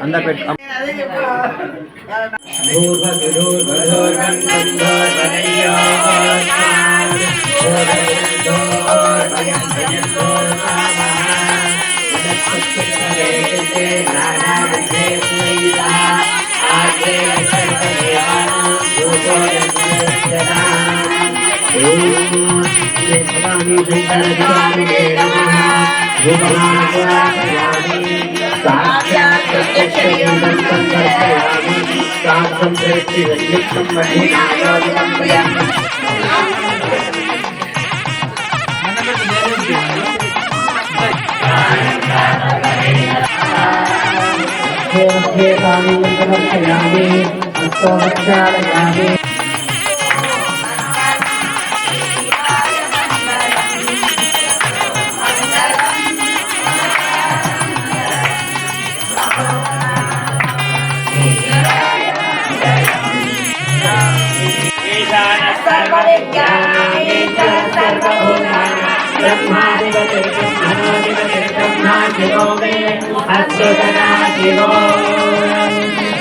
अंदर पेट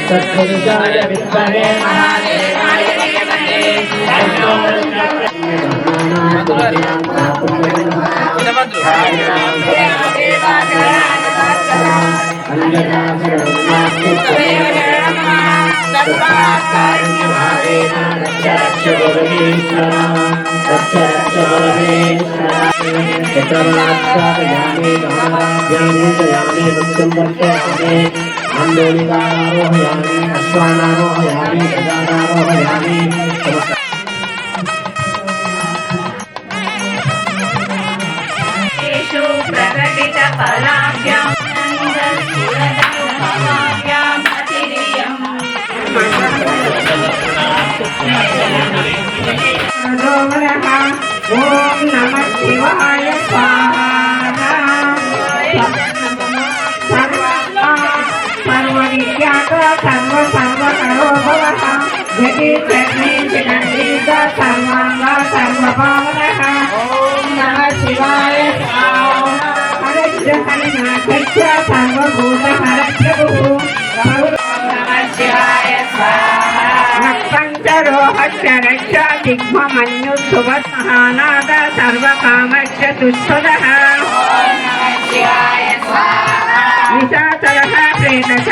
सत्पुरुषाय विद्महे महादेवाय धीमहि तन्नो आंदोलिकारोहयामि अश्वानारोहयामि गजानारोहयामि तेषु प्रकटित फलाभ्यां नन्दसुरदुपमाभ्यां अतिरियम् ॐ नमः शिवाय स्वाहा सर्वकरो भवः यदि प्रज्ञेन्द्रियः सर्वाङ्गा सर्वभावनः ॐ नमः शिवाय हरनाथस्य सर्वभूतहरप्रभुः नमः शिवाय स्वाहा पञ्चरोहस्य रक्ष दिग्ममन्युसुवत्महानाद सर्वकामस्य तुच्छदः ॐ नमः शिवाय स्वाहा निशाचरः प्रेतः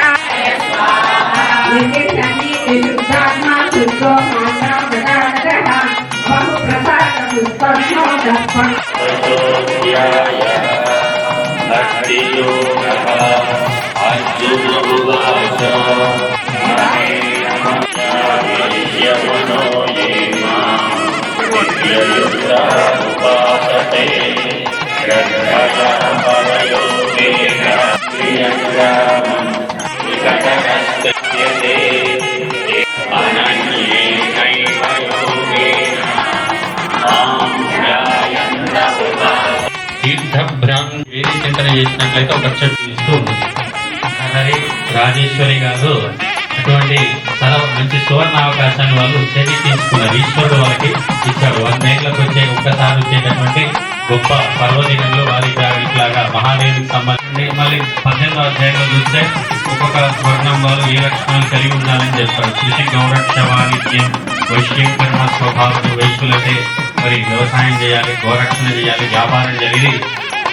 చింతన చేసినట్లయితే ఒక చెట్టు ఇస్తూ ఉంది. హరి రాజేశ్వరి గారు అటువంటి మంచి సువర్ణ అవకాశాన్ని వాళ్ళు తీసుకున్నారు. ఈశ్వరుడు వాళ్ళకి ఇచ్చాడు. 100 ఏళ్ళకు వచ్చే ఒక్కసారి వచ్చేటటువంటి గొప్ప పర్వదినంలో వారికి ఇట్లాగా మహాదేవికి సంబంధించి మళ్ళీ 18వ అధ్యాయంలో చూస్తే ఒక్కొక్క వర్ణం వాళ్ళు ఏ లక్షణాలు కలిగి ఉండాలని చెప్పారు. కృషి గౌరక్ష వాణిజ్యం వైశ్యకర్మ స్వభావం. వైశ్యులైతే మరి వ్యవసాయం చేయాలి, గోరక్షణ చేయాలి, వ్యాపారం జరిగి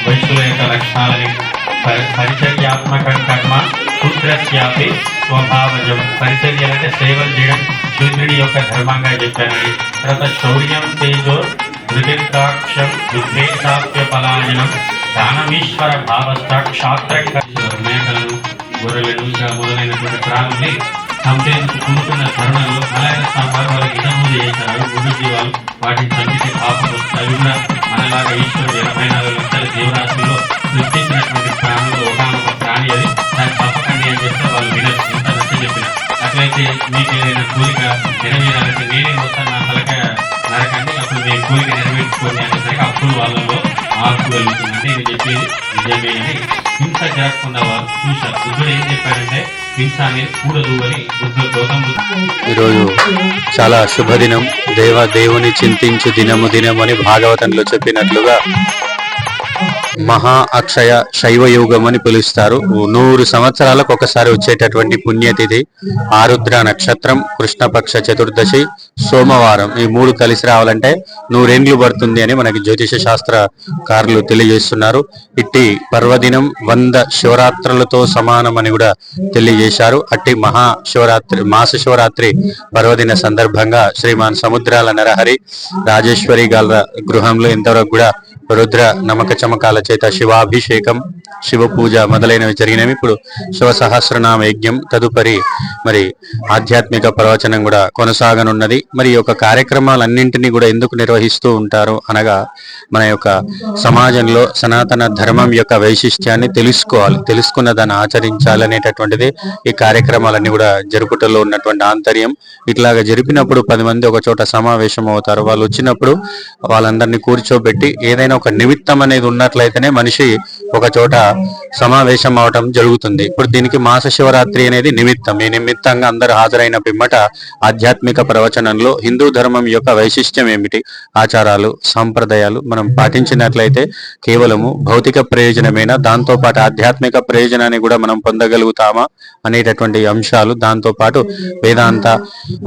వైశ్యుల యొక్క లక్షణాలని పరిచర్యాత్మక కర్మ శూద్రస్యాపి స్వభావజం. పరిచర్య అంటే సేవలు చేయడం శూద్రుడి యొక్క ధర్మంగా చెప్పానని. తర్వాత శౌర్యం తేజో ధృతిర్దాక్షం విద్వేషాప్య పలాయనం దానమీశ్వర భావస్థ క్షాత్ర మేకలను గొర్రెలను ఇంకా మొదలైనటువంటి ప్రాణుల్ని చంపేందుకు కూడుకున్న తరుణంలో నారాయణ స్వామి వారు వాళ్ళకి హితబోధ చేశారు. గురు జీవాలు వాటిని చంపితే పాపం వస్తాయి. అవి కూడా మనలాగా ఈశ్వరుడు 84 లక్షల జీవరాశుల్లో సృష్టించినటువంటి ప్రాణులు ఒకనొక ప్రాణి అది దాన్ని తప్పకండి అని చెప్తే వాళ్ళు వినరు. ఇంత నచ్చ చెప్పిన అట్లయితే మీకు ఏదైనా కోరిక నెరవేరాలంటే నేనే మొత్తం నా తలకాయ నరకండి, అప్పుడు మీ కోరిక నెరవేర్చుకోండి అనేసరికి అప్పుడు వాళ్ళలో మార్పు కలుగుతుందంటే ఇది చెప్పేది నిజమే అని హింస జరగకుండా వారు చూశారు. బుద్ధుడు ఏం చెప్పాడంటే హింస అనేది కూడదు అని ఈరోజు చాలా శుభదినం. దేవుని చింతించు దినము దినమని భాగవతంలో చెప్పినట్లుగా మహా అక్షయ శైవయోగం అని పిలుస్తారు. 100 సంవత్సరాలకు ఒకసారి వచ్చేటటువంటి పుణ్యతిథి. ఆరుద్ర నక్షత్రం, కృష్ణపక్ష చతుర్దశి, సోమవారం, ఈ 3 కలిసి రావాలంటే 100 ఏండ్లు పడుతుంది అని మనకి జ్యోతిష శాస్త్రకారులు తెలియజేస్తున్నారు. ఇట్టి పర్వదినం 100 శివరాత్రులతో సమానం అని కూడా తెలియజేశారు. అట్టి మహాశివరాత్రి, మాస శివరాత్రి పర్వదిన సందర్భంగా శ్రీమాన్ సముద్రాల నరహరి రాజేశ్వరి గాల గృహంలో ఇంతవరకు కూడా రుద్ర నమక చమకాల చేత శివాభిషేకం, శివ పూజ మొదలైనవి జరిగినవి. ఇప్పుడు శివ సహస్రనామ యజ్ఞం, తదుపరి మరి ఆధ్యాత్మిక ప్రవచనం కూడా కొనసాగనున్నది. మరి ఈ యొక్క కార్యక్రమాలన్నింటినీ కూడా ఎందుకు నిర్వహిస్తూ ఉంటారు అనగా, మన యొక్క సమాజంలో సనాతన ధర్మం యొక్క వైశిష్ట్యాన్ని తెలుసుకోవాలి, తెలుసుకున్న దాన్ని ఆచరించాలి అనేటటువంటిది ఈ కార్యక్రమాలన్నీ కూడా జరుపుటలో ఉన్నటువంటి ఆంతర్యం. ఇట్లాగా జరిపినప్పుడు 10 మంది ఒక చోట సమావేశం అవుతారు. వాళ్ళు వచ్చినప్పుడు వాళ్ళందరినీ కూర్చోబెట్టి ఏదైనా ఒక నిమిత్తం అనేది ఉన్నట్లయితేనే మనిషి ఒక చోట సమావేశం అవటం జరుగుతుంది. ఇప్పుడు దీనికి మాస శివరాత్రి అనేది నిమిత్తం. ఈ నిమిత్తంగా అందరూ హాజరైన పిమ్మట ఆధ్యాత్మిక ప్రవచనంలో హిందూ ధర్మం యొక్క వైశిష్ట్యం ఏమిటి, ఆచారాలు, సాంప్రదాయాలు మనం పాటించినట్లయితే కేవలము భౌతిక ప్రయోజనమేనా, దాంతోపాటు ఆధ్యాత్మిక ప్రయోజనాన్ని కూడా మనం పొందగలుగుతామా అనేటటువంటి అంశాలు, దాంతోపాటు వేదాంత,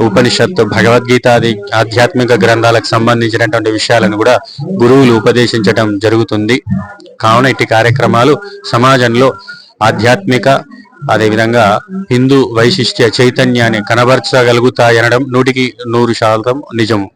ఉపనిషత్తు, భగవద్గీత ఆది ఆధ్యాత్మిక గ్రంథాలకు సంబంధించినటువంటి విషయాలను కూడా గురువులు ఉపదేశించడం జరుగుతుంది. కావున ఇట్టి కార్యక్రమాలు సమాజంలో ఆధ్యాత్మిక, అదేవిధంగా హిందూ వైశిష్ట్య చైతన్యాన్ని కనబరచగలుగుతాయనడం 100% నిజము.